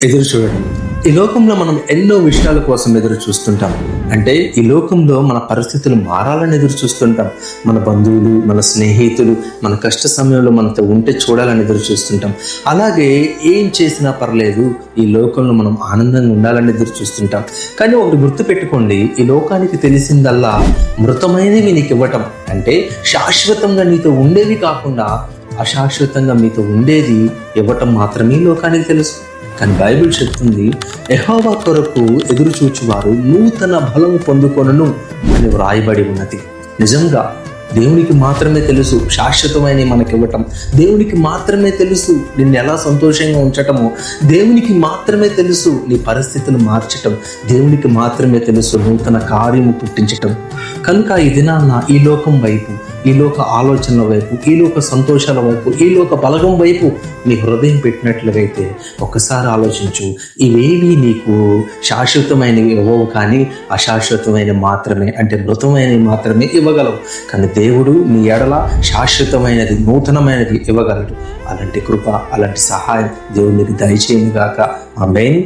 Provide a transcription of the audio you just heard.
ఎదురు చూడడం. ఈ లోకంలో మనం ఎన్నో విషయాల కోసం ఎదురు చూస్తుంటాం. అంటే ఈ లోకంలో మన పరిస్థితులు మారాలని ఎదురు చూస్తుంటాం. మన బంధువులు, మన స్నేహితులు మన కష్ట సమయంలో మనతో ఉంటే చూడాలని ఎదురు చూస్తుంటాం. అలాగే ఏం చేసినా పర్లేదు, ఈ లోకంలో మనం ఆనందంగా ఉండాలని ఎదురు చూస్తుంటాం. కానీ ఒకటి గుర్తుపెట్టుకోండి, ఈ లోకానికి తెలిసిందల్లా మృతమైనవి నీకు ఇవ్వటం. అంటే శాశ్వతంగా నీతో ఉండేవి కాకుండా అశాశ్వతంగా మీతో ఉండేది ఇవ్వటం మాత్రమే లోకానికి తెలుసు. కానీ బైబిల్ చెప్తుంది, యెహోవా కొరకు ఎదురు చూచువారు నూతన బలము పొందుకొనును అని వ్రాయబడి ఉన్నది. నిజంగా దేవునికి మాత్రమే తెలుసు శాశ్వతమైన మనకి ఇవ్వటం. దేవునికి మాత్రమే తెలుసు నిన్ను ఎలా సంతోషంగా ఉంచటమో. దేవునికి మాత్రమే తెలుసు నీ పరిస్థితులు మార్చటం. దేవునికి మాత్రమే తెలుసు నూతన కార్యము పుట్టించటం. కనుక ఈ దినాన్న ఈ లోకం వైపు, ఈ లోక ఆలోచనల వైపు, ఈ లోక సంతోషాల వైపు, ఈ లోక బలగం వైపు నీ హృదయం పెట్టినట్లుగైతే ఒక్కసారి ఆలోచించు. ఇవేవి నీకు శాశ్వతమైనవి ఇవ్వవు, కానీ అశాశ్వతమైన మాత్రమే, అంటే మృతమైనవి మాత్రమే ఇవ్వగలవు. కానీ దేవుడు నీ ఎడల శాశ్వతమైనది, నూతనమైనది ఇవ్వగలడు. అలాంటి కృప, అలాంటి సహాయం దేవునికి దయచేయను గాక. ఆమేన్.